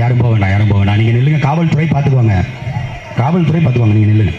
யாரும் போக வேண்டாம், நீங்க நில்லுங்க. காவல்துறை பார்த்துக்குவாங்க, நீங்க நில்லுங்க.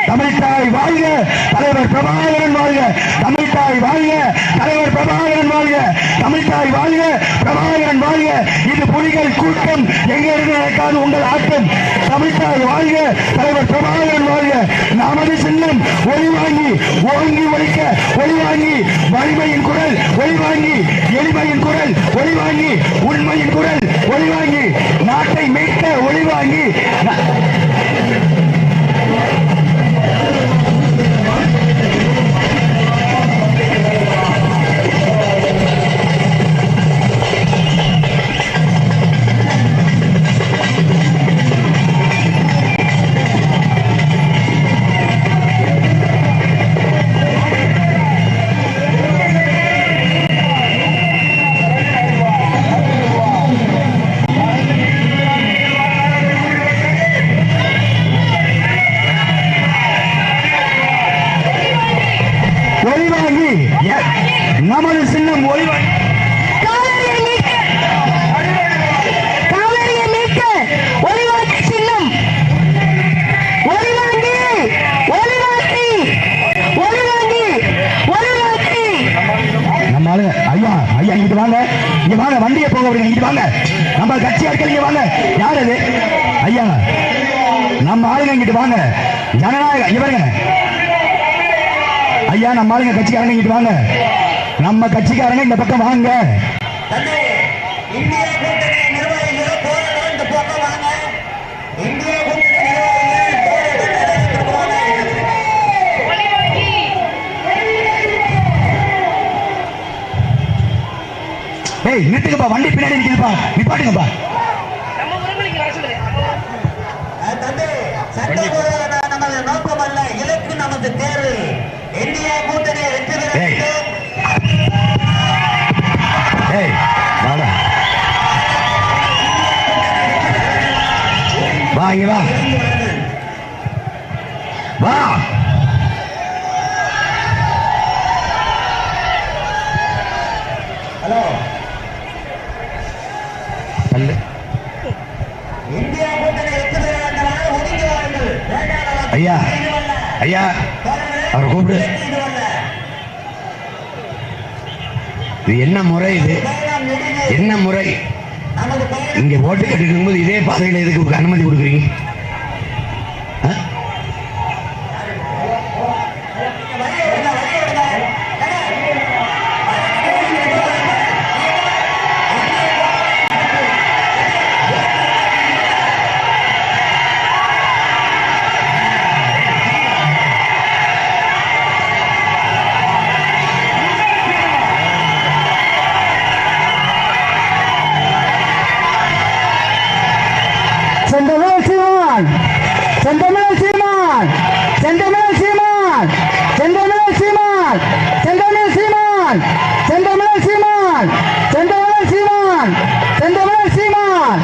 தமிழ்தாய் வாழ்க, தலைவர் பிரபாகரன் வாழ்க. தமிழ்தாய் வாழ்க, தலைவர் பிரபாகரன் வாழ்க. தமிழ்தாய் வாழ்க, பிரபாகரன் வாழ்க. இது புலிகள் கூட்டம், எங்க இருந்து நடக்காது உங்கள் ஆட்டம். தமிழ்தாய் வாழ்க, தலைவர் பிரபாகரன் வாழ்க. நமது சின்னம் ஒளிவாங்கி, ஓங்கி ஒழிக்க ஒளிவாங்கி, வலிமையின் குரல் ஒளிவாங்கி, எளிமையின் குரல் ஒளிவாங்கி, உண்மையின் குரல் ஒளிவாங்கி, நாட்டை மீட்க ஒளிவாங்கி. நமது சின்னம் ஒளிவாங்கி, காவேரியை மீட்க ஒளிவாங்கி சின்னம் ஒளிவாங்கி, ஒளிவாங்கி, ஒளிவாங்கி, ஒளிவாங்கி. நம்ம ஆளுங்க ஐயா இங்கிட்டு வாங்க, இங்க வாங்க, வண்டியை போக விடுங்க, இங்கிட்டு வாங்க. நம்ம கட்சி ஆட்கள் இங்க வாங்க. யார் அது ஐயா? நம்ம ஆளுங்க இங்கிட்டு வாங்க. ஜனநாயகம் இங்க பாருங்க ஐயா, நம்ம ஆளுங்க கட்சிக்காரங்க இங்கிட்டு வாங்க. நம்ம கட்சிக்காரங்க இந்த பக்கம் வாங்க. ஏய் நிறுத்துங்கப்பா, வண்டி பின்னாடி நிக்குதுப்பா, நிப்பாட்டுங்கப்பா. நமது நோக்கம் அல்ல, இலக்கு நமது தேர்வு. இந்தியா கூட்டணி வெற்றி பெற வா வா. ஹலோ, இந்தியா கூட்டணி வெற்றி பெற வேண்டாம், ஒதுங்கி வாருங்கள். ஐயா ஐயா அவரை கூப்பிடு. இது என்ன முறை? இது என்ன முறை? இங்க ஓட்டு கட்டிருக்கும் போது இதே பாதையில் எதுக்கு அனுமதி கொடுக்குறீங்க? செந்தமிழ் சீமான், செந்தமிழ் சீமான், செந்தமிழ் சீமான், செந்தமிழ் சீமான், செந்தமிழ் சீமான், செந்தமிழ் சீமான், செந்தமிழ் சீமான், செந்தமிழ் சீமான்.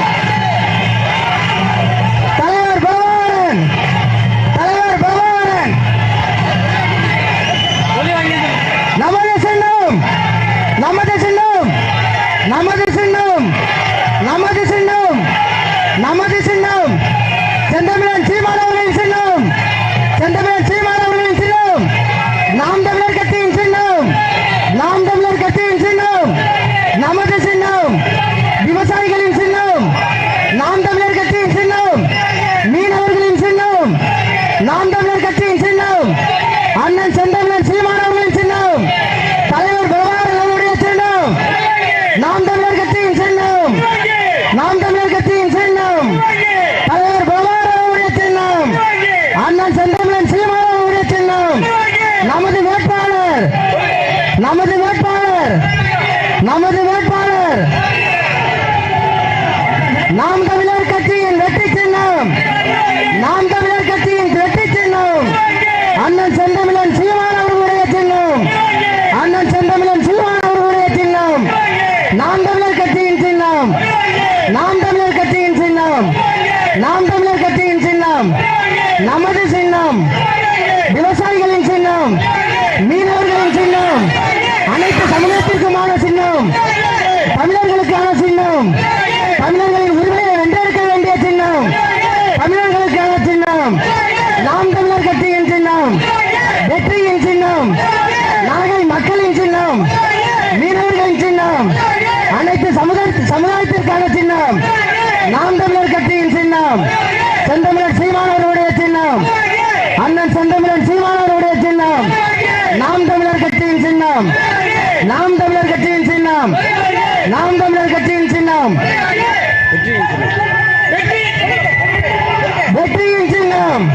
தலைவர் பிரபாகரன், தலைவர் பிரபாகரன். நமது சின்னம், நமது சின்னம், நமது சின்னம், நமது சின்னம், நமது சின்னம். செந்தமிழன் சீமான் அவர்களின் சின்னம், செந்தமிழன் சீமான் அவர்களின் சின்னம். நாம் தமிழர் கட்சியின் சின்னம், நாம் தமிழர் கட்சியின் சின்னம், நமது சின்னம். விவசாயிகளின் சின்னம், நாம் தமிழர் கட்சியின் சின்னம். மீனவர்களின் சின்னம், நாம் தமிழர் கட்சியின் சின்னம். அண்ணன் செந்தமிழன் சீமான் அவர்களின் சின்னம், தலைவர் பிரபாகரன் அவருடைய சின்னம், நாம் தமிழர் கட்சியின் சின்னம். நாம் தமிழர் கட்சியின் சின்னம், நாம் தமிழர் கட்சியின் சின்னம், நமது சின்னம், விவசாயிகளின் சின்னம், மீனவர்களின் சின்னம், அனைத்து சமூகத்திற்குமான சின்னம், தமிழர்களுக்கான சின்னம், தமிழர்களின் உரிமையை வென்றெடுக்க வேண்டிய சின்னம், தமிழர்களுக்கான சின்னம், நாம் தமிழர் கட்சியின் சின்னம், வெற்றியின் சின்னம், நாகை மக்களின் சின்னம், மீனவர்களின் சின்னம், அனைத்து சமுதாயத்திற்கான சின்னம், நாம் தமிழர் கட்சியின் சின்னம், செந்தமிழர் சீமானவருடைய சின்னம், அண்ணன் செந்தமிழன் சீமானவருடைய சின்னம், நாம் தமிழர் கட்சியின் சின்னம், நாம் தமிழர் கட்சியின் சின்னம், நாம் தமிழர் கட்சியின் சின்னம், வெற்றியின் சின்னம்,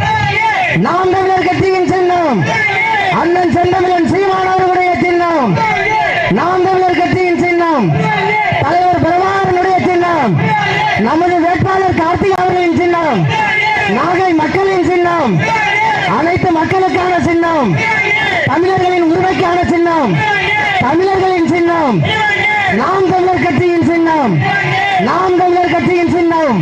நாம் தமிழர் கட்சியின் சின்னம், அண்ணன் செந்தமிழன் சீமானவருடைய சின்னம், நாம் தமிழர் கட்சியின் சின்னம், தலைவர் பிரபாகரனுடைய சின்னம், நமது வேட்பாளர் கார்த்திக் அவர்களின் சின்னம், நாகை மக்களின் சின்னம், அனைத்து மக்களுக்கான சின்னம், தமிழர்களின் உரிமைக்கான சின்னம், தமிழர்களின் சின்னம், நாம் தமிழர் கட்சியின் சின்னம், நாம் தமிழர் கட்சியின் சின்னம்,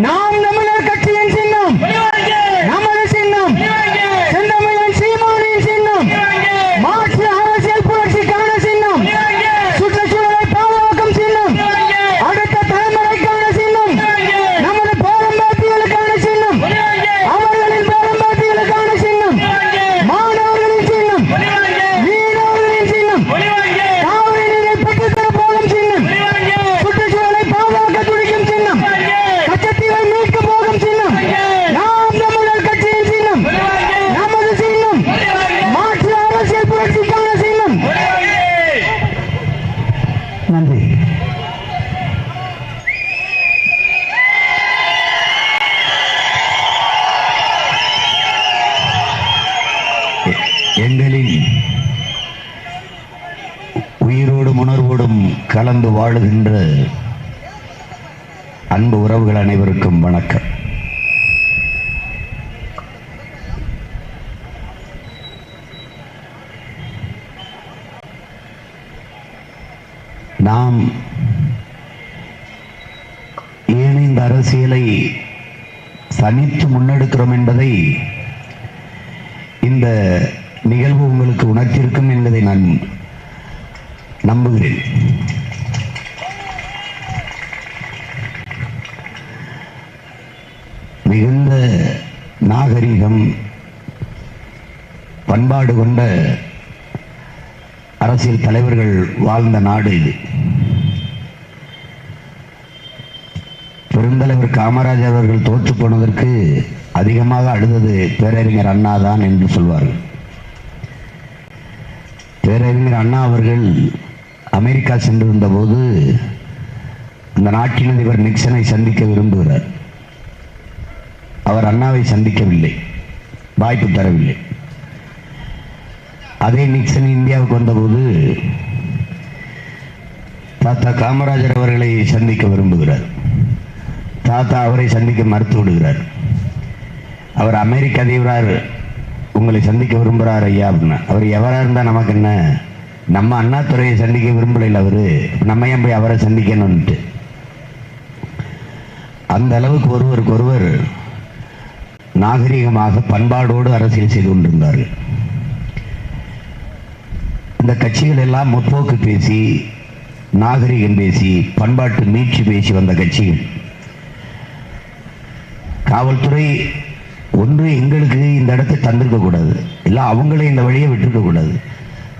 நாம் தமிழர் கட்சியின் சின்னம், நமது சின்னம், செந்தமிழன் சீமானின் சின்னம், மாற்று அரசியல் புரட்சிக்கான சின்னம், சுற்றுச்சூழலை பாதுகாக்கும் சின்னம், அடுத்த தலைமுறைக்கான சின்னம், நமது பேரம்பாத்திகளுக்கான சின்னம், அவர்களின் பேரம்பாத்திகளுக்கான சின்னம், மாணவர்களின் சின்னம், மீனவர்களின் சின்னம், காவிரி நீரை பெற்றுத்தர போகும் சின்னம், சுற்றுச்சூழலை பாதுகாக்க துடிக்கும் சின்னம், கச்சத்தீவை மீட்க போகும் சின்னம், நாம் தமிழர் கட்சியின் சின்னம், நமது சின்னம், மாற்று அரசியல் புரட்சிக்கான சின்னம். நன்றி. எங்களின் உயிரோடும் உணர்வோடும் கலந்து வாழுகின்ற அன்பு உறவுகள் அனைவருக்கும் வணக்கம். நாம் ஏன் இந்த அரசியலை தனித்து முன்னெடுக்கிறோம் என்பதை இந்த நிகழ்வு உங்களுக்கு உணர்த்தியிருக்கும் என்பதை நான் நம்புகிறேன். மிகுந்த நாகரிகம் பண்பாடு கொண்ட அரசியல் தலைவர்கள் வாழ்ந்த நாடு இது. பெருந்தலைவர் காமராஜர் அவர்கள் தோற்று போனதற்கு அதிகமாக அழுதது பேரறிஞர் அண்ணா தான் என்று சொல்வார்கள். பேரறிஞர் அண்ணா அவர்கள் அமெரிக்கா சென்றிருந்த போது அந்த நாட்டின் அதிபர் நிக்சனை சந்திக்க விரும்புகிறார். அவர் அண்ணாவை சந்திக்கவில்லை, வாய்ப்பு தரவில்லை. அதே நிக்சன் இந்தியாவுக்கு வந்தபோது தாத்தா காமராஜர் அவர்களை சந்திக்க விரும்புகிறார். தாத்தா அவரை சந்திக்க மறுத்து விடுகிறார். அவர் அமெரிக்க அதிபரார் உங்களை சந்திக்க விரும்புகிறார் ஐயா அப்படின்னா, அவர் எவராக இருந்தால் நமக்கு என்ன, நம்ம அண்ணாதுரையை சந்திக்க விரும்பலை, அவரு நம்ம ஏன் போய் அவரை சந்திக்கணும்ட்டு. அந்த அளவுக்கு ஒருவருக்கு ஒருவர் நாகரிகமாக பண்பாடோடு அரசியல் செய்து கொண்டிருந்தார்கள். இந்த கட்சிகள் எல்லாம் முற்போக்கு பேசி, நாகரிகம் பேசி, பண்பாட்டு மீட்சி பேசி வந்த கட்சிகள். காவல்துறை ஒன்று எங்களுக்கு இந்த இடத்தை தந்திருக்க கூடாது, இல்லை அவங்களே இந்த வழியை விட்டுருக்க கூடாது.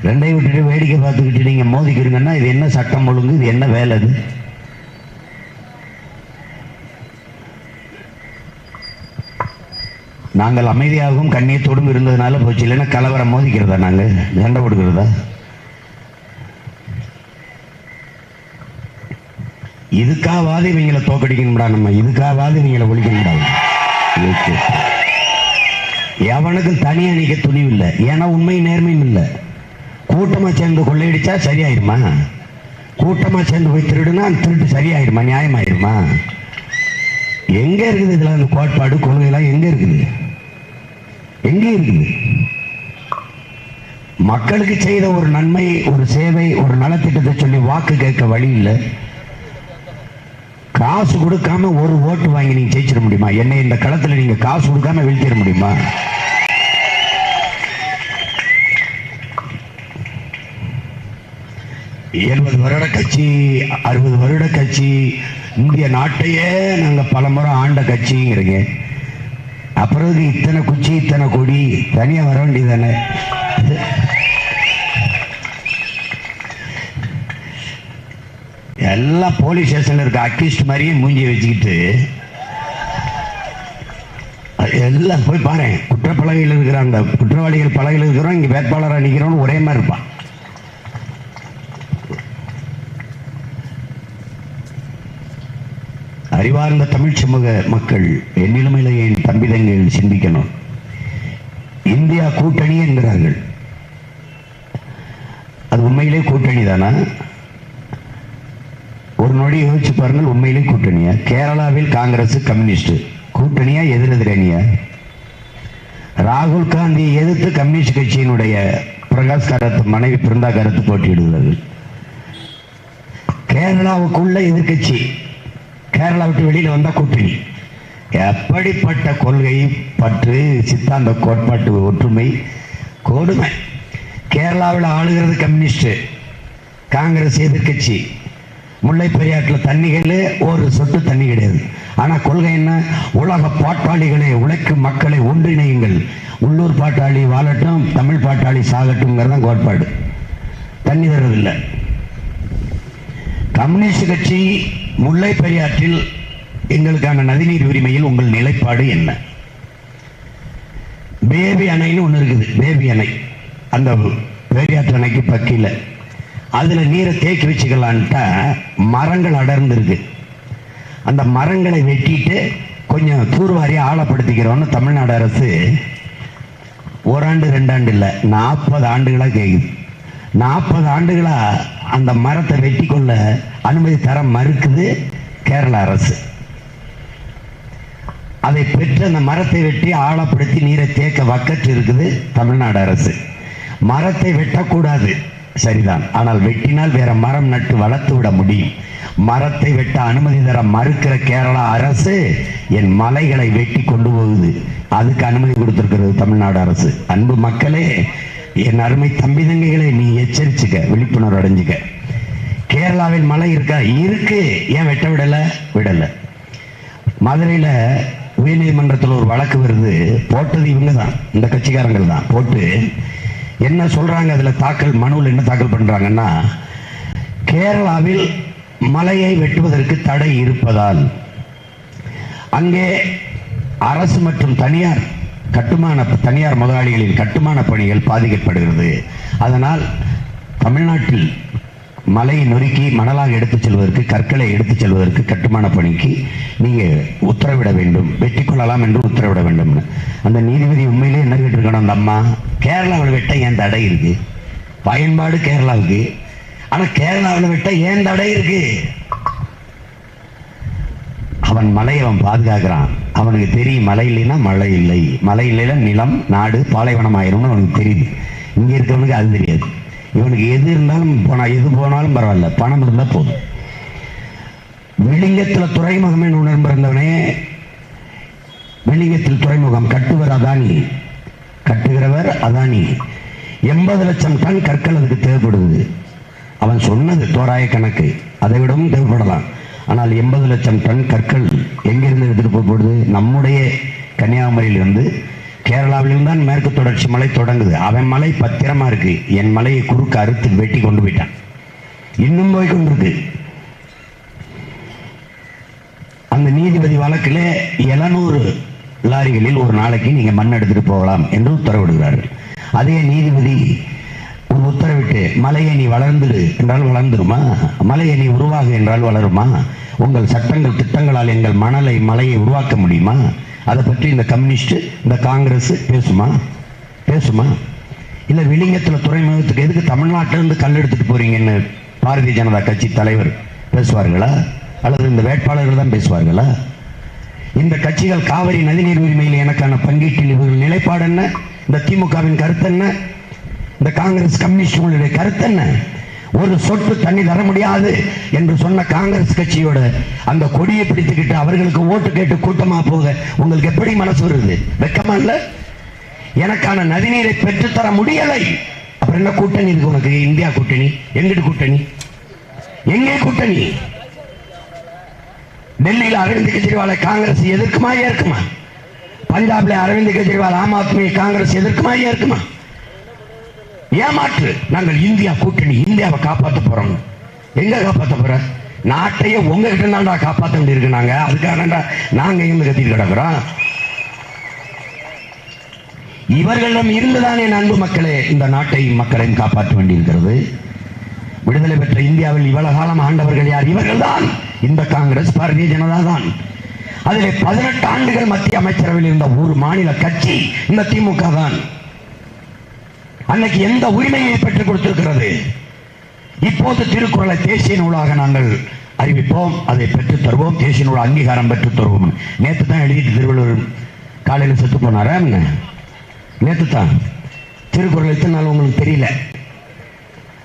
ரெண்டையும் விட்டுட்டு வேடிக்கை பார்த்துக்கிட்டு நீங்க மோதிக்கிறீங்கன்னா இது என்ன சட்டம் ஒழுங்கு, இது என்ன வேலை? அது நாங்கள் அமைதியாகவும் கண்ணியத்தோடும் இருந்ததுனால போச்சு, இல்லைன்னா கலவரம் மோதிக்கிறதா, நாங்கள் சண்டை போடுக்கிறதா? இதுக்காவது இவங்களை தோக்கடிக்கணும்டா, நம்ம இதுக்காவது இவங்களை ஒழிக்கணும்டா. எவனுக்கும் தனியா நிக்க துணிவு இல்லை, ஏன்னா உண்மை நேர்மையும் இல்லை. கூட்டமா சேர்ந்து கொள்ளையடிச்சா சரியாயிருமா? கூட்டமா சேர்ந்து போய் திருடுனா அந்த திருட்டு சரியாயிருமா? நியாயமாயிருமா? எங்க இருக்குது இதுல அந்த கோட்பாடு கொள்கைலாம்? எங்க இருக்குது? எங்க இருக்குது? மக்களுக்கு செய்த ஒரு நன்மை, ஒரு சேவை, ஒரு நலத்திட்டத்தை சொல்லி வாக்கு கேட்க வழி இல்லை. காசு கொடுக்காம ஒரு ஓட்டு வாங்கி நீங்க ஜெயிச்சிட முடியுமா? என்னை இந்த களத்துல நீங்க காசு கொடுக்காம வீழ்த்திட முடியுமா? எழுபது வருட கட்சி, 60 வருட கட்சி, இந்திய நாட்டையே நாங்க பலமுறை ஆண்ட கட்சிங்கிறீங்க. அப்புறம் இத்தனை குச்சி, இத்தனை கொடி, தனியா வர வேண்டியதானே? எல்லாம் போலீஸ் ஸ்டேஷன்ல இருக்க அக்யூஸ்ட் மாதிரியே மூஞ்சி வச்சுக்கிட்டு எல்லாம் போய் பாரு. குற்றப்பலகையில் இருக்கிற அந்த குற்றவாளிகள் பலகையில் இருக்கிறோம், இங்க வேட்பாளராக நிற்கிறோம், ஒரே மாதிரி இருப்பான். அறிவார்ந்த தமிழ் சமூக மக்கள், என்னிலுமையில என் தம்பிதங்கள் சிந்திக்கணும். இந்தியா கூட்டணி என்கிறார்கள். அது உண்மையிலே கூட்டணி தானா? ஒரு நொடி யோசிச்சு பாருங்கள், உண்மையிலே கூட்டணியா? கேரளாவில் காங்கிரஸ் கம்யூனிஸ்ட் கூட்டணியா, எதிரெதிரணியா? ராகுல் காந்தியை எதிர்த்து கம்யூனிஸ்ட் கட்சியினுடைய பிரகாஷ் காரத் மனைவி பிருந்தா காரத் போட்டியிடுகிறார்கள். கேரளாவுக்குள்ள எதிர்கட்சி, கேரளா விட்டு வெளியில வந்தா கூட்டணி. எப்படிப்பட்ட கொள்கை பற்று, சித்தாந்த கோட்பாட்டு ஒற்றுமை, கொடுமை! கேரளாவில் ஆளுகிறது கம்யூனிஸ்ட், காங்கிரஸ் எதிர்கட்சி. முல்லை பெரியாற்றில் தண்ணிகள் ஒரு சொட்டு தண்ணி கிடையாது. ஆனா கொள்கை என்ன? உலக பாட்டாளிகளை, உழைக்கும் மக்களை ஒன்றிணையுங்கள், உள்ளூர் பாட்டாளி வாழட்டும், தமிழ் பாட்டாளி சாகட்டும்ங்கிறதான் கோட்பாடு. தண்ணி தர்றதில்லை. கம்யூனிஸ்ட் கட்சி முல்லை பெரியாற்றில் எங்களுக்கான நதிநீர் உரிமையில் உங்கள் நிலைப்பாடு என்ன? பேபி அணைன்னு ஒன்று இருக்குது, பேபி அணை. அந்த பெரியாற்று அணைக்கு பக்கீல அதுல நீரை தேக்கி வச்சுக்கலான்ட்டா மரங்கள் அடர்ந்து இருக்கு. அந்த மரங்களை வெட்டிட்டு கொஞ்சம் தூர்வாரி ஆழப்படுத்திக்கிறோன்னு தமிழ்நாடு அரசு ஓராண்டு 2 ஆண்டு இல்லை, 40 ஆண்டுகளா கேக்குது. 40 ஆண்டுகளா அந்த மரத்தை வெட்டி கொள்ள அனுமதி தர மறுக்குது கேரள அரசு. அதை பெற்று அந்த மரத்தை வெட்டி ஆழப்படுத்தி நீரை தேக்க வக்கற்று இருக்குது தமிழ்நாடு அரசு. மரத்தை வெட்டக்கூடாது, சரிதான். ஆனால் வெட்டினால் வேற மரம் நட்டு வளர்த்து விட முடியும். மரத்தை வெட்ட அனுமதி தர மறுக்கிற கேரளா அரசு என் மலைகளை வெட்டி கொண்டு போகுது. அதுக்கு அனுமதி கொடுத்திருக்கிறது தமிழ்நாடு அரசு. அன்பு மக்களே, என் அருமை தம்பி தங்கைகளை நீ எச்சரிச்சுக்க, விழிப்புணர்வு அடைஞ்சுக்க. கேரளாவில் மலை இருக்கா? இருக்கு. ஏன் வெட்ட விடல? மதுரையில உயர்நீதிமன்றத்தில் ஒரு வழக்கு வருது. போட்டது இவங்க தான், இந்த கட்சிக்காரங்கள் தான். போட்டு என்ன சொல்றாங்க, அதுல மனுவில் என்ன தாக்கல் பண்றாங்கன்னா, கேரளாவில் மலையை வெட்டுவதற்கு தடை இருப்பதால் அங்கே அரசு மற்றும் தனியார் முதலாளிகளின் கட்டுமான பணிகள் பாதிக்கப்படுகிறது. அதனால் தமிழ்நாட்டில் மலையை நொறுக்கி மணலாக எடுத்துச் செல்வதற்கு, கற்களை எடுத்துச் செல்வதற்கு, கட்டுமான பணிக்கு நீங்க உத்தரவிட வேண்டும், வெட்டி கொள்ளலாம் என்று உத்தரவிட வேண்டும். அந்த நீதிபதி உண்மையிலே என்ன கேட்டிருக்கணும், அந்த அம்மா, கேரளாவில் வெட்ட ஏன் தடை இருக்கு? பயன்பாடு கேரளாவுக்கு, ஆனா கேரளாவில் வெட்ட ஏன் தடை இருக்கு? அவன் மலையை அவன் பாதுகாக்கிறான். அவனுக்கு தெரியும் மழை இல்லைன்னா மழை இல்லை, மழை இல்லைன்னா நிலம் நாடு பாலைவனம் ஆயிரும்னு அவனுக்கு தெரியுது. இங்க இருக்கிறவனுக்கு அது தெரியாது. இவனுக்கு எது இருந்தாலும் எது போனாலும் பரவாயில்ல, பணம் இருந்தா போதும். விழிங்கத்துல துறைமுகம் உணர்ந்து பிறந்தவனே, விழிங்கத்தில் துறைமுகம் கட்டுகிறவர் அதானி. 80 லட்சம் டன் கற்கள் அதுக்கு தேவைப்படுது. அவன் சொன்னது தோராய கணக்கு, அதை விடவும் தேவைப்படலாம். ஆனால் 80 லட்சம் டன் கற்கள் எங்கிருந்து எடுத்துட்டு போகப்படுது? நம்முடைய கன்னியாகுமரியிலிருந்து, கேரளாவிலிருந்து தான் மேற்கு தொடர்ச்சி மலை தொடங்குது. அவன் மலை பத்திரமா இருக்கு, என் மலையை குறுக்க அறுத்து வெட்டி கொண்டு போயிட்டான். இன்னும் போய் கொண்டிருக்கு. அந்த நீதிபதி வழக்கிலே 700 லாரிகளில் ஒரு நாளைக்கு நீங்க மண் எடுத்துட்டு போகலாம் என்று உத்தரவிடுகிறார்கள். அதே நீதிபதி ஒரு உத்தரவிட்டு, மலையை நீ வளர்ந்துடு என்றால் வளர்ந்துருமா? மலையை நீ உருவாகு என்றால் வளருமா? உங்கள் சட்டங்கள் திட்டங்களால் எங்கள் மலையை உருவாக்க முடியுமா? அதை பற்றி இந்த கம்யூனிஸ்ட், இந்த காங்கிரஸ் பேசுமா? இல்ல விழிங்கத்துல துறைமுகத்துக்கு எதுக்கு தமிழ்நாட்டிலிருந்து கல் எடுத்துட்டு போறீங்கன்னு பாரதிய ஜனதா கட்சி தலைவர் பேசுவார்களா? அல்லது இந்த வேட்பாளர்கள் தான் பேசுவார்களா? இந்த கட்சிகள் காவிரி நதிநீர் உரிமையில் எனக்கான பங்கீட்டில் இவர்கள் நிலைப்பாடு என்ன? இந்த திமுகவின் கருத்து என்ன? இந்த காங்கிரஸ் கம்யூனிஸ்டுகளுடைய கருத்து என்ன? ஒரு சொட்டு தண்ணி தர முடியாது என்று சொன்ன காங்கிரஸ் கட்சியோட அந்த கொடியை பிடித்துக்கிட்டு அவர்களுக்கு ஓட்டு கேட்டு கூட்டமா போக உங்களுக்கு எப்படி மனசு வருது? வெக்கமா இல்ல? எனக்கான நதிநீரை பெற்றுத்தர முடியலை, அப்புறம் என்ன கூட்டணி இருக்கு உனக்கு? இந்தியா கூட்டணி எங்கிட்டு கூட்டணி? எங்கே கூட்டணி? டெல்லியில் அரவிந்த் கெஜ்ரிவாலை காங்கிரஸ் எதிர்க்குமா ஏற்குமா? பஞ்சாப்ல அரவிந்த் கெஜ்ரிவால் ஆம் ஆத்மி காங்கிரஸ் எதிர்க்குமா ஏற்குமா? ஏமாற்று. நாங்கள் இந்தியா கூட்டணி, இந்தியாவை காப்பாற்ற போறோம். எங்க காப்பாற்ற போற? நாட்டையே உங்ககிட்ட தான்டா காப்பாற்ற வேண்டியிருக்கு. நாங்க அதுக்காக நாங்க இருந்து கத்திட்டு கிடக்குறோம். இவர்களிடம் இருந்துதானே அன்பு மக்களே இந்த நாட்டையும் மக்களையும் காப்பாற்ற வேண்டியிருக்கிறது. விடுதலை பெற்ற இந்தியாவில் இவ்வளவு காலம் ஆண்டவர்கள் யார்? இவர்கள் தான், இந்த காங்கிரஸ், பாரதிய ஜனதா தான். அதிலே 18 ஆண்டுகள் மத்திய அமைச்சரவையில் இருந்த ஒரு மாநில கட்சி இந்த திமுக தான். அன்னைக்கு எந்த உரிமையை பெற்றுக் கொடுத்திருக்கிறது? இப்போது திருக்குறளை தேசிய நூலாக நாங்கள் அறிவிப்போம், அதை பெற்றுத் தருவோம், தேசிய நூல் அங்கீகாரம் பெற்றுத் தருவோம். நேற்று தான் எழுதிட்டு திருவள்ளுவர் காலையில் செத்து போனாரா? நேற்று தான். திருக்குறள் எத்தனை நாள் உங்களுக்கு தெரியல?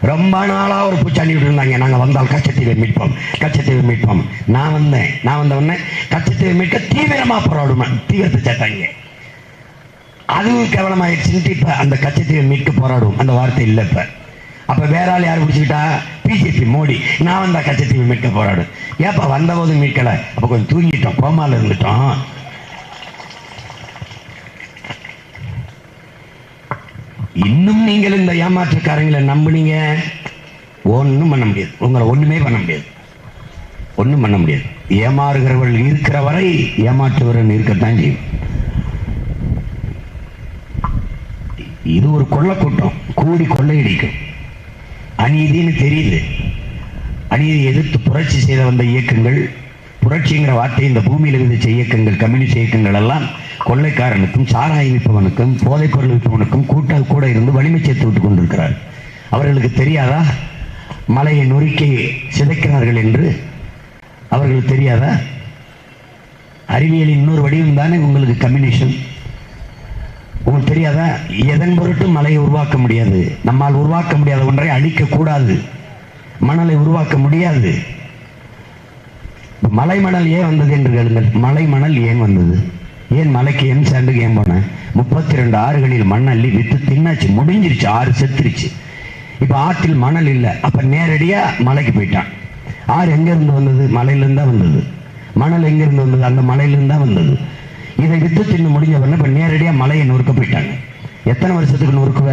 ரொம்ப நாளா ஒரு பூச்சாண்டி விட்டு இருந்தாங்க, நாங்க வந்தால் கச்சத்தீவை மீட்போம், கச்சத்தீவை மீட்போம். நான் வந்த உடனே கச்சத்தீவை மீட்க தீவிரமா போராடுவேன், தீவிரத்தை சேர்த்தாங்க. அதுவும் கேவலமாயிடுச்சு. இப்ப அந்த கச்சத்தீவை மீட்க போராடுவோம் அந்த வார்த்தை இல்லை. இப்ப அப்ப வேற ஆள் யார் பிடிச்சிக்கிட்டா? பிஜேபி, மோடி. நான் வந்தா கச்சத்தீவை மீட்க போராடும். ஏப்பா வந்த போது மீட்கல? அப்ப கொஞ்சம் தூங்கிட்டோம், கோமால இருந்துட்டோம். இன்னும் நீங்கள் இந்த ஏமாற்றுக்காரங்களை நம்புனீங்க, ஒன்றும் பண்ண முடியாது. உங்களை ஒண்ணுமே பண்ண முடியாது, ஒன்றும் பண்ண முடியாது. ஏமாறுகிறவர்கள் இருக்கிற வரை ஏமாற்றுவர்கள் இருக்கத்தான் செய்யும். இது ஒரு கொள்ளை கூட்டம், கூடி கொள்ளையடிக்கும். அநீதினு தெரியுது. அநீதி எதிர்த்து புரட்சி செய்த வந்த இயக்கங்கள், புரட்சிங்கிற வார்த்தை இந்த பூமியில் விதிச்ச இயக்கங்கள், கம்யூனிஸ்ட் இயக்கங்கள் எல்லாம் கொள்ளைக்காரனுக்கும் சாராய விற்பவனுக்கும் போதைப் பொருள் விற்பவனுக்கும் கூட இருந்து வலிமை சேர்த்து விட்டுக் கொண்டிருக்கிறார். அவர்களுக்கு தெரியாதா மலையை நொறுக்கி சிதைக்கிறார்கள் என்று? அவர்களுக்கு தெரியாதா? அறிவியலின் இன்னொரு வடிவம் தானே உங்களுக்கு கம்யூனிஸ்ட். உங்களுக்கு தெரியாதா? எதன் பொருட்டும் மலையை உருவாக்க முடியாது. நம்மால் உருவாக்க முடியாத ஒன்றை அழிக்க கூடாது. மணலை உருவாக்க முடியாது. மலை மணல் ஏன் வந்தது என்று கேளுங்கள். மலை மணல் ஏன் வந்தது? ஏன் மலைக்கு என் சாண்டுக்கு ஏன் போன? 32 ஆறுகளில் மண் அள்ளி வித்து தின்னாச்சு, முடிஞ்சிருச்சு, ஆறு செத்துருச்சு. இப்ப ஆற்றில் மணல் இல்லை, அப்ப நேரடியா மலைக்கு போயிட்டான். ஆறு எங்க இருந்து வந்தது? மலையிலிருந்து தான் வந்தது. மணல் எங்க இருந்து வந்தது? அந்த மலையிலிருந்து தான் வந்தது. இதை வித்து தின்னு முடிஞ்சவன இப்ப நேரடியா மலையை நொறுக்க போயிட்டாங்க. எத்தனை வருஷத்துக்கு நொறுக்குவ?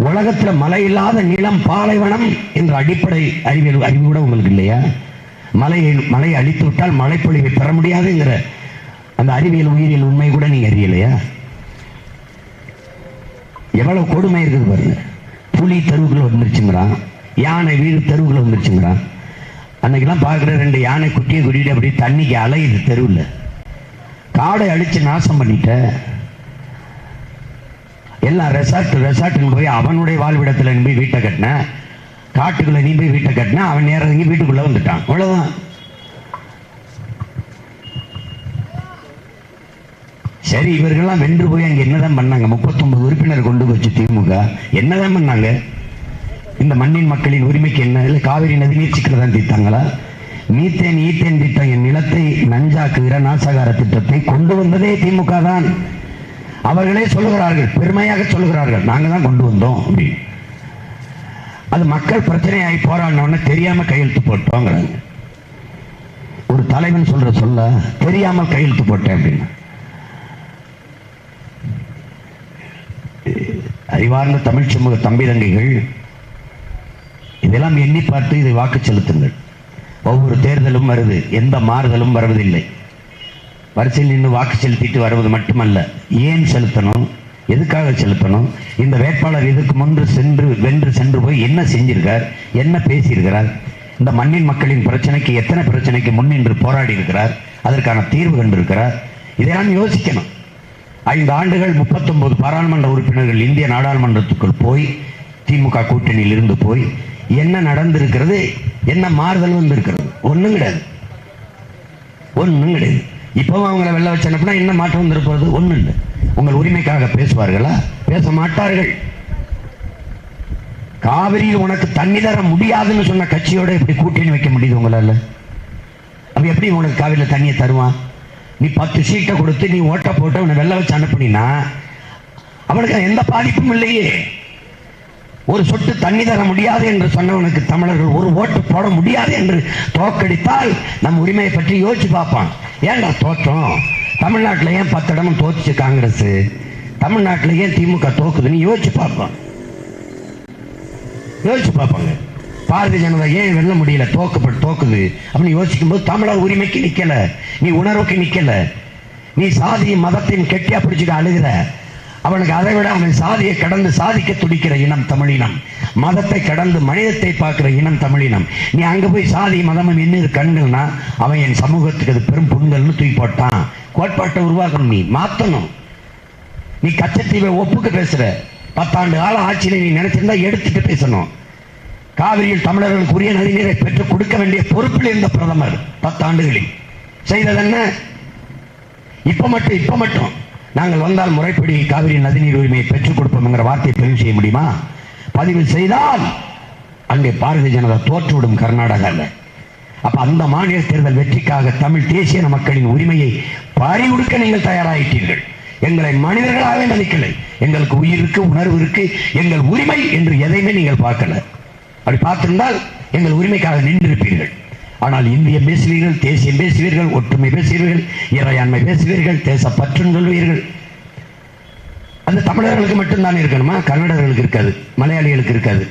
உலகத்துல மழை இல்லாத நிலம் பாலைவனம் என்ற அடிப்படை அறிவு கூட உங்களுக்கு இல்லையா? மலையை அழித்து விட்டால் மழைப்பொழிவை பெற முடியாதுங்கிற அந்த அறிவியல் உயிரியல் உண்மை கூட நீங்க அறியலையா? எவ்வளவு கொடுமை இருக்குது பாருங்க. புலி தெருவுக்குள்ள வந்துருச்சுங்கிறான், யானை வீடு தெருவுக்குள்ள வந்துருச்சுங்கிறான். அன்னைக்கெல்லாம் பார்க்குற 2 யானை குட்டியை கூட்டிட்டு அப்படி தண்ணிக்கு அலையுது தெருவில். காடை அழிச்சு நாசம் பண்ணிட்ட. எல்லாம் ரெசார்ட் போய் அவனுடைய வாழ்விடத்துல நீ போய் வீட்டை கட்டின, காட்டுக்குள்ள நீ போய் வீட்டை கட்டின, அவன் நேரம் வீட்டுக்குள்ள வந்துட்டான். அவ்வளவுதான். சரி, இவர்கள்லாம் வென்று போய் அங்க என்னதான் பண்ணாங்க? 39 உறுப்பினர் கொண்டு வச்சு திமுக என்னதான் பண்ணாங்க? இந்த மண்ணின் மக்களின் உரிமைக்கு என்ன? இல்லை காவிரி நதிநீர் சிக்கலை தீர்த்தாங்களா? மீத்தேன் ஈத்தேன் திட்டம், என் நிலத்தை நஞ்சாக்குகிற நாசகார திட்டத்தை கொண்டு வந்ததே திமுக தான். அவர்களே சொல்லுகிறார்கள், பெருமையாக சொல்லுகிறார்கள், நாங்க தான் கொண்டு வந்தோம் அப்படின்னு. அது மக்கள் பிரச்சனையாகி போராடினோன்னு தெரியாம கையெழுத்து போட்டோங்கிறாங்க. ஒரு தலைவன் சொல்ல தெரியாமல் கையெழுத்து போட்டேன் அப்படின்னு. அறிவார்ந்த தமிழ் சமூக தம்பி தங்கைகள், இதெல்லாம் எண்ணி பார்த்து இதை வாக்கு செலுத்துங்கள். ஒவ்வொரு தேர்தலும் வருது, எந்த மாறுதலும் வருவதில்லை. வரிசையில் நின்று வாக்கு செலுத்திட்டு வருவது மட்டுமல்ல, ஏன் செலுத்தணும், எதுக்காக செலுத்தணும், இந்த வேட்பாளர் இதுக்கு முன்பு வென்று சென்று போய் என்ன செஞ்சிருக்கார், என்ன பேசியிருக்கிறார், இந்த மண்ணின் மக்களின் பிரச்சனைக்கு எத்தனை பிரச்சனைக்கு முன்னின்று போராடி இருக்கிறார், அதற்கான தீர்வு கண்டிருக்கிறார். இதெல்லாம் யோசிக்கணும். 5 ஆண்டுகள் 39 பாராளுமன்ற உறுப்பினர்கள் இந்திய நாடாளுமன்றத்துக்குள் போய் திமுக கூட்டணியில் இருந்து போய் என்ன நடந்திருக்கிறது, என்ன மாறுதல் வந்திருக்கிறது? ஒண்ணும் கிடையாது, ஒண்ணும் கிடையாது. இப்பவும் அவங்களை வெள்ள வச்சனுப்புனா என்ன மாற்றம் வந்திருப்பது? ஒண்ணும் இல்லை. உங்கள் உரிமைக்காக பேசுவார்களா? பேச மாட்டார்கள். காவிரியில் உனக்கு தண்ணி தர முடியாதுன்னு சொன்ன கட்சியோட எப்படி கூட்டணி வைக்க முடியுது உங்களால? அப்ப எப்படி உனக்கு காவிரியில் தண்ணியை தருவான்? நீ 10 சீட்டை கொடுத்து நீ ஓட்ட போட்டு உன்னை வெள்ள வச்சு அனுப்புனா அவனுக்கு எந்த பாதிப்பும் இல்லையே. ஒரு சொட்டு தண்ணி தர முடியாது என்று சொன்னவனுக்கு தமிழர்கள் ஒரு ஓட்டு போட முடியாது என்று தோக்கடித்தால் நம் உரிமையை பற்றி யோசிச்சு பார்ப்பான். ஏன்டா தோற்றம்? தமிழ்நாட்டில் ஏன் 10 இடமும் தோத்துச்சு காங்கிரஸ்? தமிழ்நாட்டில் ஏன் திமுக தோக்குதுன்னு யோசிச்சு பார்ப்பான். யோசிச்சு பார்ப்பாங்க. பாரதிய ஜனதா ஏன் வெல்ல முடியல, தோக்குது அப்படின்னு யோசிக்கும் போது தமிழர் உரிமைக்கு நிக்கல, நீ உணர்வுக்கு நிக்கல, நீ சாதியும் மதத்தையும் கெட்டியா பிடிச்சிட்டு அழுகிற. அவனுக்கு அதை விட அவன் சாதியை கடந்து சாதிக்க துடிக்கிற இனம் தமிழினம், மதத்தை கடந்து மனிதத்தை பார்க்கிற இனம் தமிழினம். நீ அங்க போய் சாதி மதமும் என்ன கண்கள்னா அவன் என் சமூகத்துக்கு அது பெரும் புண்கள்னு தூக்கி போட்டான். கோட்பாட்டை உருவாக்கணும், நீ மாத்தணும். நீ கச்சத்தீவை ஒப்புக்கு பேசுற. 10 ஆண்டு கால ஆட்சியில நீ நினைச்சிருந்தா எடுத்துட்டு பேசணும். காவிரியில் தமிழர்களுக்கு உரிய நதிநீரை பெற்றுக் கொடுக்க வேண்டிய பொறுப்பில் இருந்த பிரதமர் 10 ஆண்டுகளில் செய்தது என்ன? இப்ப மட்டும் நாங்கள் வந்தால் முறைப்படி காவிரி நதிநீர் உரிமையை பெற்றுக் கொடுப்போம் வார்த்தையை பதிவு செய்ய முடியுமா? பதிவு செய்தால் அங்கே பாரதிய ஜனதா தோற்றுவிடும் கர்நாடகாவில். அப்ப அந்த மாநில தேர்தல் வெற்றிக்காக தமிழ் தேசிய மக்களின் உரிமையை பறிகொடுக்க நீங்கள் தயாராயிட்டீர்கள். எங்களை மனிதர்களாகவே நினைக்கலை. எங்களுக்கு உயிர் இருக்கு, உணர்வு இருக்கு, எங்கள் உரிமை என்று எதையுமே நீங்கள் பார்க்கல. அப்படி பார்த்திருந்தால் எங்கள் உரிமைக்காக நின்றிருப்பீர்கள். ஆனால் இந்தியம் பேசுவீர்கள், தேசியம் பேசுவீர்கள், ஒற்றுமை பேசுவீர்கள், இறையாண்மை பேசுவீர்கள், தேசப்பற்று சொல்வீர்கள். அந்த தமிழர்களுக்கு மட்டும்தான் இருக்கணுமா? கன்னடர்களுக்கு இருக்காது, மலையாளிகளுக்கு இருக்காது.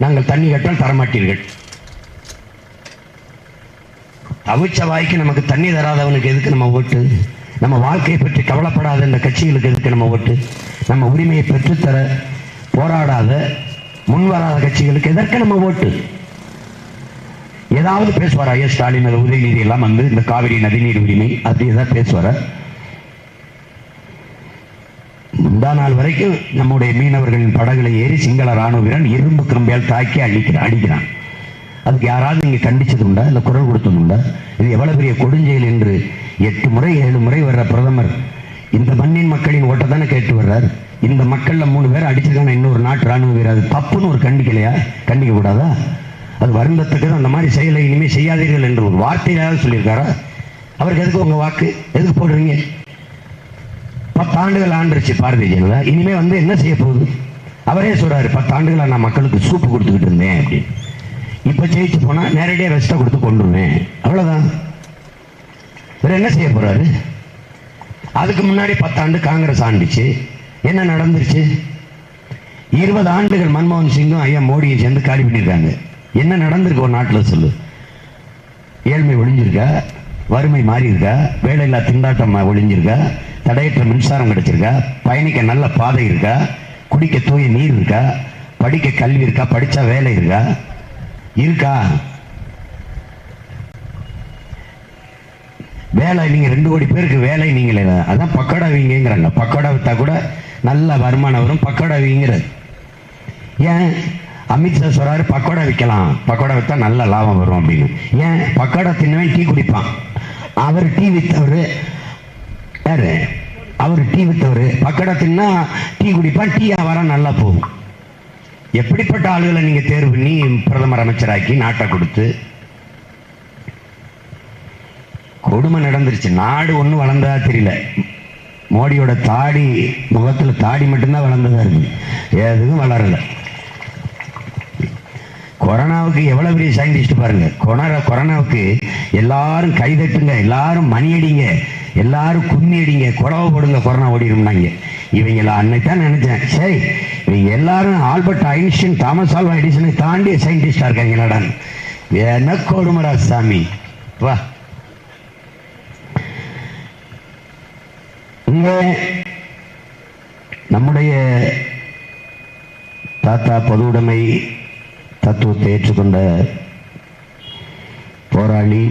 நாங்கள் தண்ணி கட்டால் தரமாட்டீர்கள். தவிச்ச வாய்க்கு நமக்கு தண்ணி தராதவனுக்கு எதுக்கு நம்ம ஓட்டு? நம்ம வாழ்க்கையை பற்றி கவலைப்படாத இந்த கட்சிகளுக்கு எதுக்கு நம்ம ஓட்டு? நம்ம உரிமையை பெற்றுத்தர போராடாத முன்வராத கட்சிகளுக்கு எதற்கு நம்ம ஓட்டு? ஏதாவது பேசுவாரா? ஐயா ஸ்டாலின் உதயநிதி எல்லாம் வந்து இந்த காவிரி நதிநீர் உரிமை அப்படி ஏதாவது பேசுவாரா? முந்தா நாள் வரைக்கும் நம்முடைய மீனவர்களின் படகுகளை ஏறி சிங்கள ராணுவ வீரன் இரும்பு கம்பியால் தாக்கி அடிக்கிறான். அதுக்கு யாராவது இங்கே கண்டிச்சது உண்டா? இல்லை குரல் கொடுத்தது உண்டா? இது எவ்வளவு பெரிய கொடுஞ்செயல் என்று 8 முறை 7 முறை வர்ற பிரதமர் இந்த மண்ணின் மக்களின் ஓட்டை தானே கேட்டு வர்றார். இந்த மக்கள்ல 3 பேர் அடிச்சிருக்காங்க இன்னொரு நாட்டு ராணுவ வீரர். அது தப்புன்னு ஒரு கண்டிக்கலையா? கண்டிக்க கூடாதா? அது வருந்தத்தக்கது. அந்த மாதிரி செயலை இனிமேல் செய்யாதீர்கள் என்று ஒரு வார்த்தையிலாவது சொல்லியிருக்காரா? அவருக்கு எதுக்கு உங்க வாக்கு? எதுக்கு போடுறீங்க? 10 ஆண்டுகள் ஆண்டுருச்சு பாரதிய ஜனதா. இனிமே வந்து என்ன செய்ய போகுது? அவரே சொல்றாரு 10 ஆண்டுகளா நான் மக்களுக்கு சூப்பு கொடுத்துக்கிட்டு இருந்தேன் அப்படின்னு. இப்ப ஜெயிச்சு போனா நேரடியாக வெஸ்ட கொடுத்து கொண்டுருவேன், அவ்வளவுதான். வேற என்ன செய்ய போறாரு? அதுக்கு முன்னாடி 10 ஆண்டு காங்கிரஸ் ஆண்டுச்சு. என்ன நடந்துருச்சு? 20 ஆண்டுகள் மன்மோகன் சிங்கும் ஐயா மோடியும் சேர்ந்து காலி பண்ணியிருக்காங்க. என்ன நடந்திருக்கு ஒரு நாட்டில் சொல்லு? ஏழ்மை ஒழிஞ்சிருக்கா? வறுமை மாறி இருக்கா? வேலையில்லா திண்டாட்டம் ஒழிஞ்சிருக்கா? தடையற்ற மின்சாரம் கிடைச்சிருக்கா? பயணிக்க நல்ல பாதை இருக்கா? குடிக்க தூய நீர் இருக்கா? படிக்க கல்வி இருக்கா? படிச்சா வேலை இருக்கா? வேலை நீங்க 2 கோடி பேருக்கு வேலை நீங்களே. அதான் பக்கோடா வீங்கிறாங்க. பக்கோடா வித்தா கூட நல்ல வருமானம் வரும். பக்கோடா வீங்கிறது ஏன்? அமித்ஷா சொல்றாரு பக்கோடா விற்கலாம், பக்கோடா வித்தா நல்ல லாபம் வரும் அப்படின்னு. ஏன்? பக்கோடா தின்னவன் டீ குடிப்பான். அவர் டீ வித்தவர் யாரு? அவர் டீ வித்தவர். பக்கோடா தின்னா டீ குடிப்பான், டீ வியாபாரம் நல்லா போகும். எப்படிப்பட்ட ஆளுகளை நீங்க தேர்வு பண்ணி பிரதமர் அமைச்சராக்கி நாட்டை கொடுத்து கொடுமை நடந்துருச்சு. நாடு ஒன்றும் வளர்ந்ததா தெரியல. மோடியோட தாடி, முகத்துல தாடி மட்டும்தான் வளர்ந்ததா இருக்கு, எதுவும் வளரல. கொரோனாவுக்கு எவ்வளவு பெரிய சயின்டிஸ்ட் பாருங்க. கொரோனாவுக்கு எல்லாரும் கைதட்டுங்க, எல்லாரும் மணி அடிங்க, எல்லாரும் கும்மி அடிங்க, குழவை போடுங்க, கொரோனா ஓடிடும்னாங்க. இவங்கள அன்னைத்தான் நினைச்சேன், சரி இவங்க எல்லாரும் ஆல்பர்ட் ஐன்ஸ்டைன், தாமஸ் ஆல்வா எடிசனை தாண்டி சயின்டிஸ்டா இருக்காங்களாடா. என்ன கொடுமடா சாமி. வா இங்க நம்முடைய தாத்தா பொதுவுடைமை தத்துவத்தை ஏற்றுக்கொண்ட போராளி,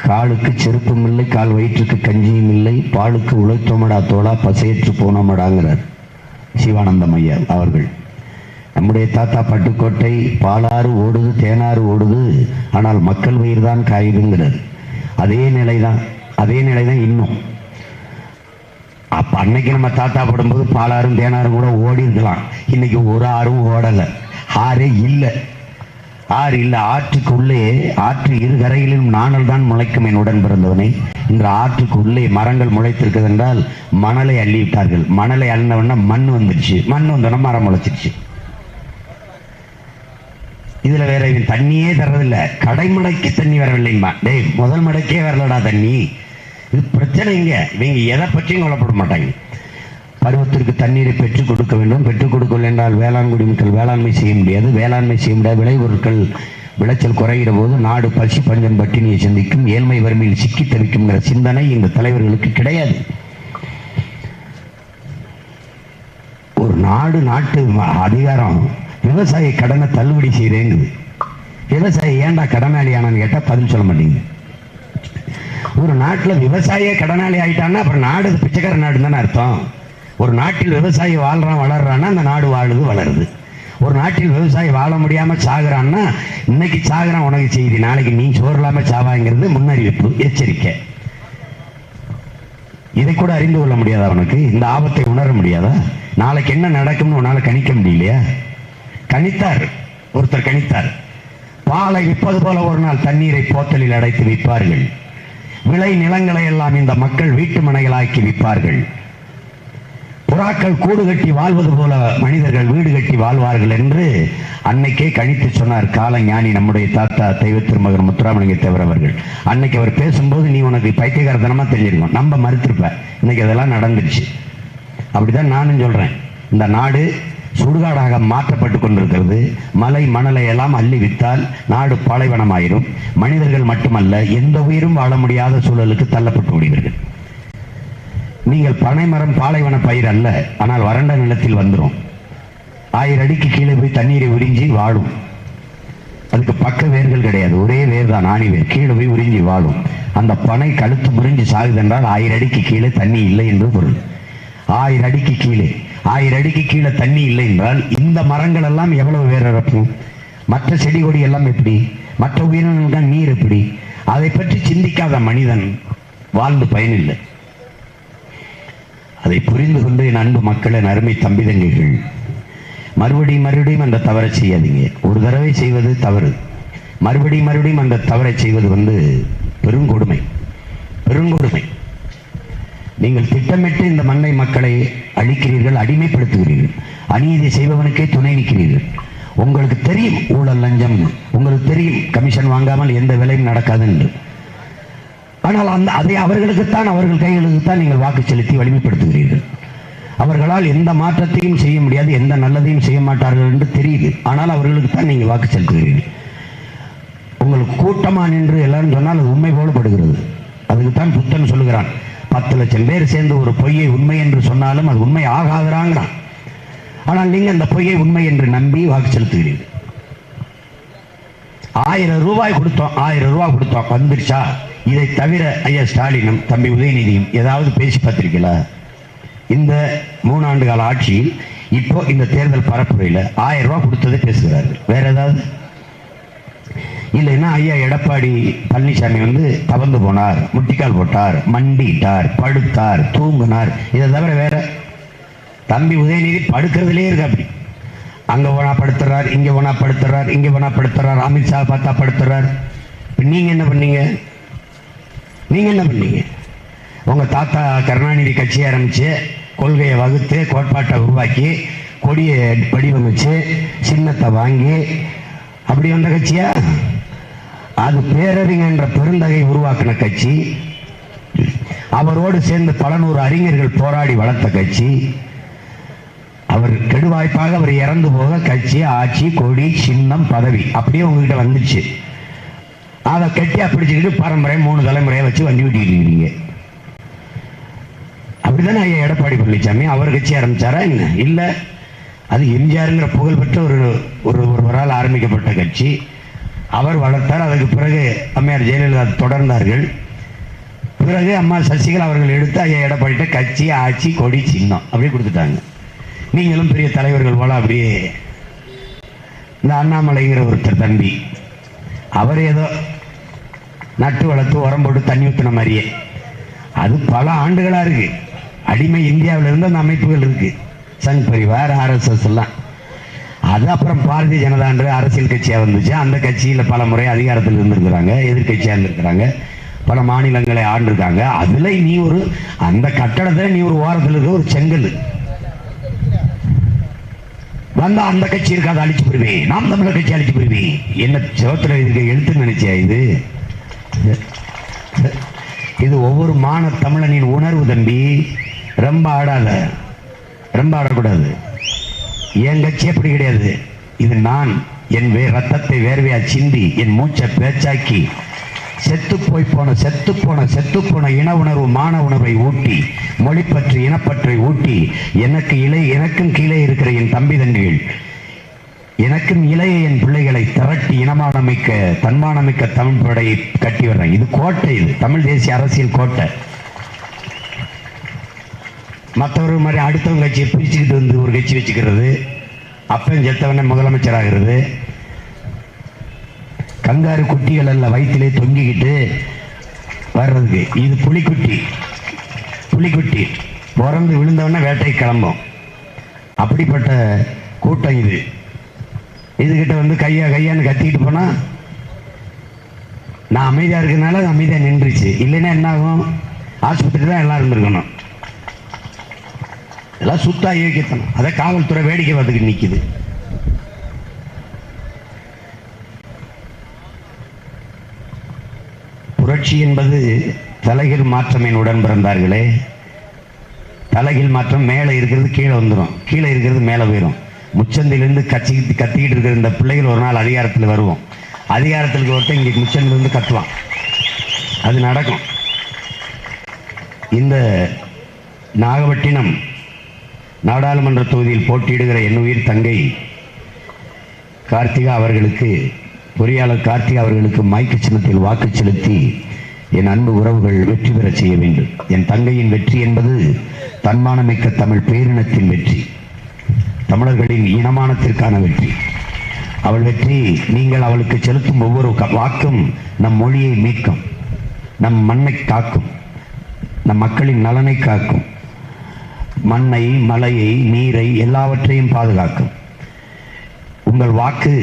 காலுக்கு செருப்பும் இல்லை, கால் வயிற்றுக்கு கஞ்சியும் இல்லை, பாலுக்கு உழைத்தோமடா தோளா பசையற்று போனோமடாங்கிறார் சிவானந்தம் ஐயா அவர்கள். நம்முடைய தாத்தா பட்டுக்கோட்டை பாலாறு ஓடுது, தேனாறு ஓடுது, ஆனால் மக்கள் வயிறு தான் காயுதுங்கிறார். அதே நிலைதான் இன்னும். அப்ப அன்னைக்கு நம்ம தாத்தா படும்போது பாலாறும் தேனாரும் கூட ஓடி இருக்கலாம். இன்னைக்கு ஒரு ஆறும் ஓடலை, ஆறே இல்லை. ஆறு இல்லை. ஆற்றுக்குள்ளே, ஆற்று இரு கரையிலும் நாணல் தான் முளைக்கும் என் உடன் பிறந்தவனை. இந்த ஆற்றுக்குள்ளே மரங்கள் முளைத்திருக்கிறது என்றால் மணலை அள்ளி விட்டார்கள். மணலை அள்ளினவன மண் வந்துருச்சு, மண் வந்தோன்னா மரம் முளைச்சிருச்சு. இதுல வேற இவன் தண்ணியே தர்றதில்லை. கடைமடைக்கு தண்ணி வரவில்லைமா. டேய், முதல் மடைக்கே வரலடா தண்ணி. இது பிரச்சனை. இவங்க எதை பற்றியும் கொல்லப்பட மாட்டாங்க. பருவத்திற்கு தண்ணீரை பெற்றுக் கொடுக்க வேண்டும். பெற்றுக் கொடுக்கவில்லை என்றால் வேளாண் குடிமக்கள் வேளாண்மை செய்ய முடியாது. வேளாண்மை செய்ய முடியாது. விளைபொருட்கள் விளைச்சல் குறைகிற போது நாடு பசி பஞ்சம் பட்டினியை சந்திக்கும், ஏழ்மை வறுமையில் சிக்கி தவிக்கும்ங்கிற சிந்தனை இந்த தலைவர்களுக்கு கிடையாது. ஒரு நாடு, நாட்டு அதிகாரம் விவசாய கடனை தள்ளுபடி செய்யறேங்குது. விவசாயி ஏன்டா கடனாளி ஆனான்னு கேட்டா பதில் சொல்ல மாட்டேங்குது. ஒரு நாட்டில் விவசாய கடனாளி ஆயிட்டான்னா அப்புறம் நாடு பிச்சைக்கார நாடு தானே அர்த்தம். ஒரு நாட்டில் விவசாயி வாழ்றான் வளர்றான்னா அந்த நாடு வாழுது வளருது. ஒரு நாட்டில் விவசாயி வாழ முடியாம சாகுறான்னா இன்னைக்கு சாகுறான் உனக்கு செய்தி, நாளைக்கு நீ சோறு இல்லாம சாவாங்கிறது முன்னறிவிப்பு, எச்சரிக்கை. இதை கூட அறிந்து கொள்ள முடியாதா? அவனுக்கு இந்த ஆபத்தை உணர முடியாதா? நாளைக்கு என்ன நடக்கும்னு உன்னால கணிக்க முடியலையா? கணித்தார், ஒருத்தர் கணித்தார். பாலை விற்பது போல ஒரு நாள் தண்ணீரை போத்தலில் அடைத்து விற்பார்கள். விளை நிலங்களை எல்லாம் இந்த மக்கள் வீட்டு மனைகளாக்கி விற்பார்கள். புறாக்கள் கூடு கட்டி வாழ்வது போல மனிதர்கள் வீடு கட்டி வாழ்வார்கள் என்று அன்னைக்கே கணித்து சொன்னார் காலஞானி நம்முடைய தாத்தா தெய்வ திருமகன் முத்துராமலிங்க தேவர் அவர்கள். அன்னைக்கு அவர் பேசும்போது நீ உனக்கு பைத்தியகாரத்தனமா தெரிஞ்சிருக்கும், நம்ம மறுத்திருப்ப. இன்னைக்கு அதெல்லாம் நடந்துருச்சு. அப்படிதான் நானும் சொல்றேன். இந்த நாடு சுடுகாடாக மாற்றப்பட்டு கொண்டிருக்கிறது. மலை மணலை எல்லாம் அள்ளி வித்தால் நாடு பாலைவனமாயிரும். மனிதர்கள் மட்டுமல்ல, எந்த உயிரும் வாழ முடியாத சூழலுக்கு தள்ளப்பட்டு விடுவீர்கள். நீங்கள் பனைமரம் பாலைவன பயிர் அல்ல, ஆனால் வறண்ட நிலத்தில் வந்துடும். 1000 அடிக்கு கீழே போய் தண்ணீரை உறிஞ்சி வாழும். அதுக்கு பக்க வேர்கள் கிடையாது, ஒரே வேர் தான், ஆணி வேர். கீழே போய் உறிஞ்சி வாழும். அந்த பனை கழுத்து முறிஞ்சு சாகுது என்றால் 1000 அடிக்கு கீழே தண்ணி இல்லை என்று பொருள். 1000 அடிக்கு கீழே, 1000 அடிக்கு கீழே தண்ணி இல்லை என்றால் இந்த மரங்கள் எல்லாம் எவ்வளவு வேர் இறக்கும்? மற்ற செடி கொடி எல்லாம் எப்படி? மற்ற உயிரினங்கள் நீர் எப்படி? அதை பற்றி சிந்திக்காத மனிதன் வாழ்ந்து பயனில்லை. அதை புரிந்து கொண்டு என் அன்பு மக்களின் அருமை தம்பி தங்கைகள், மறுபடியும் அந்த தவறை செய்யாதீங்க. ஒரு தடவை செய்வது தவறு, மறுபடியும் அந்த தவறை செய்வது பெருங்கொடுமை. நீங்கள் திட்டமிட்டு இந்த மண்ணை மக்களை அழிக்கிறீர்கள், அடிமைப்படுத்துகிறீர்கள், அநீதி செய்பவனுக்கே துணை நிற்கிறீர்கள். உங்களுக்கு தெரியும் ஊழல் லஞ்சம், உங்களுக்கு தெரியும் கமிஷன் வாங்காமல் எந்த வேலையும் நடக்காது என்று. ஆனால் அதை அவர்களுக்குத்தான், அவர்கள் கைகளுக்குத்தான் நீங்கள் வாக்கு செலுத்தி வலிமைப்படுத்துகிறீர்கள். அவர்களால் எந்த மாற்றத்தையும் செய்ய முடியாது, எந்த நல்லதையும் செய்ய மாட்டார்கள் என்று தெரியுது. ஆனால் அவர்களுக்கு தான் நீங்கள் வாக்கு செலுத்துகிறீர்கள். உங்களுக்கு கூட்டமா நின்று எல்லாரும் சொன்னால் அது உண்மை போலப்படுகிறது. அதுக்குத்தான் புத்தன் சொல்லுகிறான், 10 லட்சம் பேர் சேர்ந்து ஒரு பொய்யை உண்மை என்று சொன்னாலும் அது உண்மை ஆகாதுறாங்கிறான். ஆனால் நீங்கள் அந்த பொய்யை உண்மை என்று நம்பி வாக்கு செலுத்துகிறீர்கள். 1000 ரூபாய் கொடுத்தோம் வந்துருச்சா? இதை தவிர ஐயா ஸ்டாலினும் தம்பி உதயநிதியும் ஏதாவது பேசி பார்த்திருக்கீங்களா? இந்த 3 ஆண்டு கால ஆட்சியில் இப்போ இந்த தேர்தல் பரப்புரையில் 1000 ரூபாய் கொடுத்ததை பேசுகிறார்கள். வேற ஏதாவது இல்லைன்னா ஐயா எடப்பாடி பழனிசாமி தவந்து போனார், முட்டிக்கால் போட்டார், மண்டிட்டார், படுத்தார், தூங்கினார், இதை தவிர வேற? தம்பி உதயநிதி படுக்கிறதுலே இருக்கு. அப்படி அங்க போனா படுத்துறார், இங்க போனா படுத்துறார், இங்க போனா படுத்துறார், அமித்ஷா பார்த்தா படுத்துறார். நீங்க என்ன பண்ணீங்க? உங்க தாத்தா கருணாநிதி கட்சி ஆரம்பிச்சு கொள்கையை வகுத்து கோட்பாட்டை உருவாக்கி கொடியை வடிவமைச்சு சின்னத்தை வாங்கி அப்படி வந்த கட்சியா? அது பேரறிஞர் என்ற பெருந்தகை உருவாக்கின கட்சி. அவரோடு சேர்ந்து பல நூறு அறிஞர்கள் போராடி வளர்த்த கட்சி. அவர் கெடுவாய்ப்பாக அவர் இறந்து போக கட்சி, ஆட்சி, கொடி, சின்னம், பதவி அப்படியே உங்ககிட்ட வந்துச்சு. அதை கட்டி பிடிச்சுக்கிட்டு பாரம்பரியம் 3 தலைமுறையை வச்சு வண்டி விட்டிருக்கீங்க. அப்படித்தானே ஐயா எடப்பாடி பழனிசாமி அவர் கட்சி ஆரம்பிச்சாரா என்ன? இல்லை, அது எம்ஜிஆருங்கிற புகழ்பெற்ற ஒருவரால் ஆரம்பிக்கப்பட்ட கட்சி. அவர் வளர்த்தார். அதுக்கு பிறகு அம்மையார் ஜெயலலிதா தொடர்ந்தார்கள். பிறகு அம்மா சசிகலா அவர்கள் எடுத்து ஐயா எடப்பாடிட்ட கட்சி, ஆட்சி, கொடி, சின்னம் அப்படியே கொடுத்துட்டாங்க. நீங்களும் பெரிய தலைவர்கள் போல அப்படியே. இந்த அண்ணாமலைங்கிற ஒருத்தர் தம்பி, அவர் ஏதோ நட்டு வளர்த்து உரம் போட்டு தண்ணி ஊற்றின மாதிரியே. அது பல ஆண்டுகளா இருக்கு. அடிமை இந்தியாவில் இருந்து அந்த அமைப்புகள் இருக்கு, சங் பரிவார், RSS எல்லாம். அது அப்புறம் பாரதிய ஜனதான்ற அரசியல் கட்சியாக வந்துச்சு. அந்த கட்சியில் பல முறை அதிகாரத்தில் இருந்திருக்கிறாங்க, எதிர்கட்சியாக இருந்திருக்கிறாங்க, பல மாநிலங்களை ஆண்டிருக்காங்க. அதுல நீ ஒரு அந்த கட்டடத்தில் நீ ஒரு ஓரத்தில் இருக்க ஒரு செங்கல் வந்தா அந்த கட்சி இருக்காது, அழிச்சு போடுவேன். நாம் தமிழர் கட்சி அழிச்சு போடுவேன். என்ன சிவத்துல இருக்க எழுத்து நினைச்சியா? இது ஒவ்வொரு மான தமிழனின் உணர்வு தம்பி. ரொம்ப ஆடாத, ரொம்ப ஆடக்கூடாது. என் கட்சி அப்படி கிடையாது. இது நான் என் ரத்தத்தை வேர்வையா சிந்தி என் மூச்சை பேச்சாக்கி செத்து போன இன உணர்வு, மான உணர்வை ஊட்டி, மொழிப்பற்று, இனப்பற்றை ஊட்டி, எனக்கும் கீழே இருக்கிற என் தம்பி தண்டிகள், எனக்கும் இளைய என் பிள்ளைகளை திரட்டி இனமானமிக்க தன்மானமிக்க தமிழ் படையை கட்டி வர்றேன். இது கோட்டை, இது தமிழ் தேசிய அரசியல் கோட்டை. மற்றவர்கள் மாதிரி அடுத்தவங்க கட்சியை பிரிச்சுக்கிட்டு வந்து ஒரு கட்சி வச்சுக்கிறது, அப்பன் செத்தவன முதலமைச்சர் ஆகிறது, கங்காரு குட்டிகள் அல்ல வயிற்றிலே தொங்கிக்கிட்டு வர்றதுக்கு. இது புலிக்குட்டி பிறந்து விழுந்தவன வேட்டை கிளம்பும். அப்படிப்பட்ட கூட்டம் இது. இதுகிட்ட வந்து கையான்னு கத்திக்கிட்டு போனா நான் அமைதியா இருக்கிறதுனால அமைதியா நின்றுச்சு. இல்லைன்னா என்ன ஆகும்? ஆஸ்பத்திரி தான் எல்லாம் இருந்திருக்கணும். எல்லாம் சுத்தா இயக்கத்தணும். அதை காவல்துறை வேடிக்கை பார்த்துக்கிட்டு நிற்குது. புரட்சி என்பது தலைகீழ் மாற்றமின் உடன் பிறந்தார்களே. தலைகீழ் மாற்றம் மேலே இருக்கிறது கீழே வந்துடும், கீழே இருக்கிறது மேலே போயிடும். முச்சந்திலிருந்து கத்திக்கிட்டு இருக்கிற இந்த பிள்ளைகள் ஒரு நாள் அதிகாரத்தில் வருவோம். அதிகாரத்துக்கு ஒருத்தர் இங்கே முச்சந்திலிருந்து கத்துவான். அது நடக்கும். இந்த நாகப்பட்டினம் நாடாளுமன்ற தொகுதியில் போட்டியிடுகிற என் உயிர் தங்கை கார்த்திகா அவர்களுக்கு, பொறியாளர் கார்த்திகா அவர்களுக்கு மைக்கு சின்னத்தில் வாக்கு செலுத்தி என் அன்பு உறவுகள் வெற்றி பெற செய்ய வேண்டும். என் தங்கையின் வெற்றி என்பது தன்மானமிக்க தமிழ் பேரினத்தின் வெற்றி, தமிழர்களின் இனமானத்திற்கான வெற்றி. அவள் வெற்றி நீங்கள் அவளுக்கு செலுத்தும் ஒவ்வொரு வாக்கும் நம் மொழியை மீட்கும், நம் மண்ணை காக்கும், நம் மக்களின் நலனை காக்கும், மண்ணை, மலையை, நீரை எல்லாவற்றையும் பாதுகாக்கும். உங்கள் வாக்கு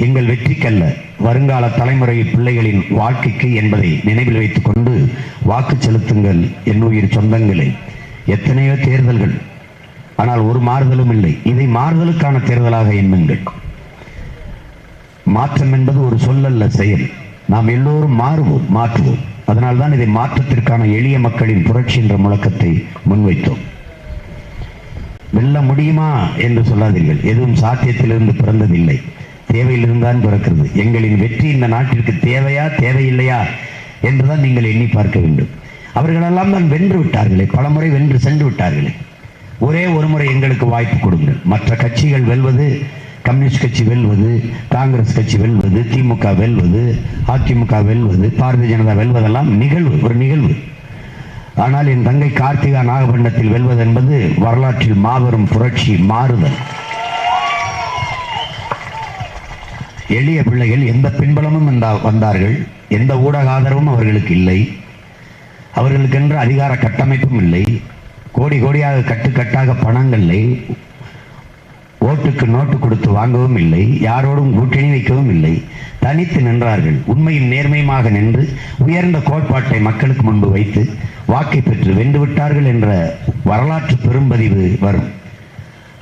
எங்கள் வெற்றிக்கல்ல, வருங்கால தலைமுறை பிள்ளைகளின் வாழ்க்கைக்கு என்பதை நினைவில் வைத்துக் கொண்டு வாக்கு செலுத்துங்கள் என் உயிர் சொந்தங்களே. எத்தனையோ தேர்தல்கள், ஆனால் ஒரு மாறுதலும் இல்லை. இதை மாறுதலுக்கான தேர்தலாக எண்ணுங்கள். மாற்றம் என்பது ஒரு சொல்லல்ல, செயல். நாம் எல்லோரும் மாற்றுவோம். அதனால்தான் இதை மாற்றத்திற்கான எளிய மக்களின் புரட்சி என்ற முழக்கத்தை முன்வைத்தோம். வெல்ல முடியுமா என்று சொல்லாதீர்கள். எதுவும் சாத்தியத்திலிருந்து பிறந்ததில்லை, தேவையிலிருந்தான் பிறக்கிறது. எங்களின் வெற்றி இந்த நாட்டிற்கு தேவையா தேவையில்லையா என்றுதான் நீங்கள் எண்ணி பார்க்க வேண்டும். அவர்களெல்லாம் தான் வென்று விட்டார்களே, பலமுறை வென்று சென்று விட்டார்களே. ஒரே ஒரு முறை எங்களுக்கு வாய்ப்பு கொடுங்கள். மற்ற கட்சிகள் வெல்வது, கம்யூனிஸ்ட் கட்சி வெல்வது, காங்கிரஸ் கட்சி வெல்வது, திமுக வெல்வது, அதிமுக வெல்வது, பாரதிய ஜனதா வெல்வதெல்லாம் நிகழ்வு, ஒரு நிகழ்வு. ஆனால் என் தங்கை கார்த்திகா நாகப்பட்டினத்தில் வெல்வது என்பது வரலாற்றில் மாபெரும் புரட்சி, மாறுதல். எளிய பிள்ளைகள் எந்த பின்பலமும் வந்தார்கள், எந்த ஊடக ஆதரவும் அவர்களுக்கு இல்லை, அவர்களுக்கென்று அதிகார கட்டமைப்பும் இல்லை, கோடி கோடியாக கட்டுக்கட்டாக பணங்கள் இல்லை, ஓட்டுக்கு நோட்டு கொடுத்து வாங்கவும் இல்லை, யாரோடும் கூட்டணி வைக்கவும் இல்லை. தனித்து நின்றார்கள். உண்மையும் நேர்மையுமாக நின்று உயர்ந்த கோட்பாட்டை மக்களுக்கு முன்பு வைத்து வாக்கை பெற்று வென்று விட்டார்கள் என்ற வரலாற்று பெரும்பதிவு வரும்.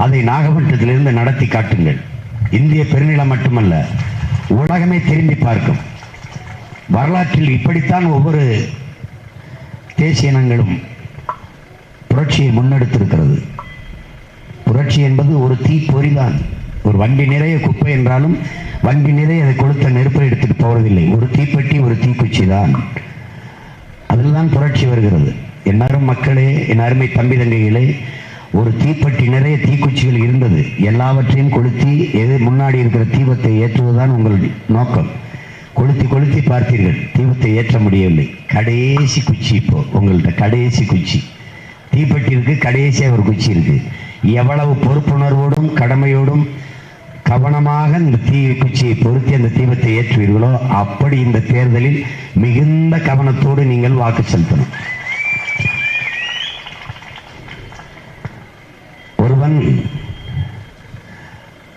அதை நாகப்பட்டினத்திலிருந்து நடத்தி காட்டுங்கள். இந்திய பெருநிலம் மட்டுமல்ல, உலகமே திரும்பி பார்க்கும். வரலாற்றில் இப்படித்தான் ஒவ்வொரு தேசிய இனங்களும் புரட்சியை முன்னெடுத்திருக்கிறது. புரட்சி என்பது ஒரு தீப்பொறிதான். ஒரு வண்டி நிறைய குப்பை என்றாலும் வண்டி நிறைய அதை கொளுத்த நெருப்பை எடுத்துட்டு போவதில்லை. ஒரு தீப்பெட்டி, ஒரு தீக்குச்சி தான். அதில் தான் புரட்சி வருகிறது. எல்லாரும் மக்களே, என் அருமை தம்பி தங்கைகளே, ஒரு தீப்பெட்டி நிறைய தீக்குச்சிகள் இருந்தது. எல்லாவற்றையும் கொளுத்தி முன்னாடி இருக்கிற தீபத்தை ஏற்றுவதுதான் உங்கள் நோக்கம். கொளுத்தி பார்த்தீர்கள், தீபத்தை ஏற்ற முடியவில்லை. கடைசி குச்சி, இப்போ உங்கள்கிட்ட கடைசி குச்சி. தீப்பெட்டிற்கு கடைசியாக ஒரு குச்சி இருக்கு. எவ்வளவு பொறுப்புணர்வோடும் கடமையோடும் கவனமாக இந்த குச்சியை பொருத்தி அந்த தீபத்தை ஏற்றுவீர்களோ அப்படி இந்த தேர்தலில் மிகுந்த கவனத்தோடு நீங்கள் வாக்கு செலுத்தணும்.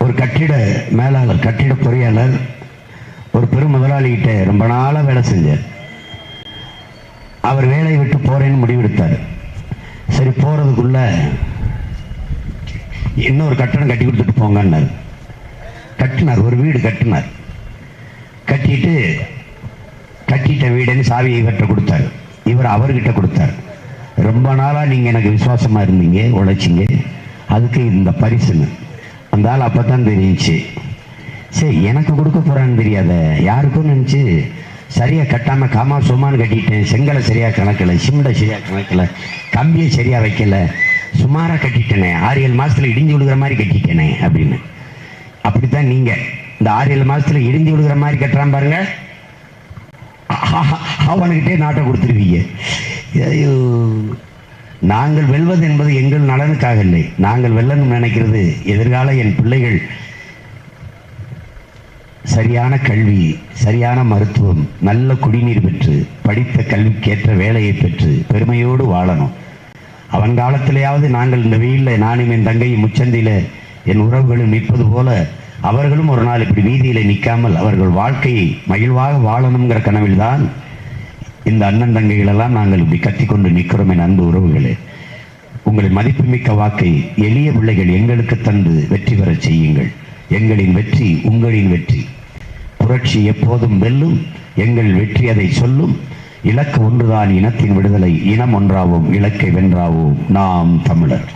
ஒரு கட்டிட மேலாளர், கட்டிட பொறியாளர், ஒரு பெரும் முதலாளிகிட்ட ரொம்ப நாளாக வேலை செஞ்சார். அவர் வேலையை விட்டு போறேன்னு முடிவெடுத்தார். சரி, போறதுக்குள்ள இன்னொரு கட்டடம் கட்டி கொடுத்துட்டு போங்கன்னார். கட்டினார், ஒரு வீடு கட்டினார். கட்டிட்ட வீடுன்னு சாவியை இவர்கிட்ட கொடுத்தாரு. இவர் அவர்கிட்ட கொடுத்தார். ரொம்ப நாளா நீங்க எனக்கு விசுவாசமா இருந்தீங்க, உழைச்சிங்க, அதுக்கு இந்த பரிசுன்னு. அந்த ஆள் அப்பதான் தெரிஞ்சிச்சு, சரி எனக்கு கொடுக்க போறான்னு தெரியாத, யாருக்கும் நினைச்சு சரியா கட்டாம காமா சும்மான்னு கட்டிட்டேன். செங்கலை சரியா கணக்கல, சிமெண்டை சரியா கணக்கல, கம்பியை சரியா வைக்கல, சுமாரா கட்டிட்டேனே, 6-7 மாசத்துல இடிஞ்சு விழுகிற மாதிரி கட்டிட்டேனே அப்படின்னு. அப்படித்தான் நீங்க இந்த 6-7 மாசத்துல இடிஞ்சு விழுகிற மாதிரி கட்டுறான் பாருங்க, அவனுக்கிட்டே நாட்டை கொடுத்துருவீங்க. ஐயோ, நாங்கள் வெல்வது என்பது எங்கள் நலனுக்காக இல்லை. நாங்கள் வெல்லணும் நினைக்கிறது எதிர்கால என் பிள்ளைகள் சரியான கல்வி, சரியான மருத்துவம், நல்ல குடிநீர் பெற்று, படித்த கல்விக்கேற்ற வேலையை பெற்று பெருமையோடு வாழணும். அவன் காலத்திலேயாவது நாங்கள் இந்த வெயிலில் நானும் என் தங்கையும் முச்சந்தில என் உறவுகளும் நிற்பது போல அவர்களும் ஒரு நாள் இப்படி வீதியில நிற்காமல் அவர்கள் வாழ்க்கையை மகிழ்வாக வாழணுங்கிற கனவில் தான் இந்த அண்ணன் தங்கைகள் எல்லாம் நாங்கள் இப்படி கத்திக்கொண்டு நிற்கிறோம். என் அன்பு உறவுகளே, உங்களின் மதிப்புமிக்க வாக்கை எளிய பிள்ளைகள் எங்களுக்கு தந்து வெற்றி பெற செய்யுங்கள். எங்களின் வெற்றி உங்களின் வெற்றி. புரட்சி எப்போதும் வெல்லும், எங்கள் வெற்றி அதை சொல்லும். இலக்கு ஒன்றுதான், இனத்தின் விடுதலை. இனம் ஒன்றாவோம், இலக்கை வென்றாவோம், நாம் தமிழர்.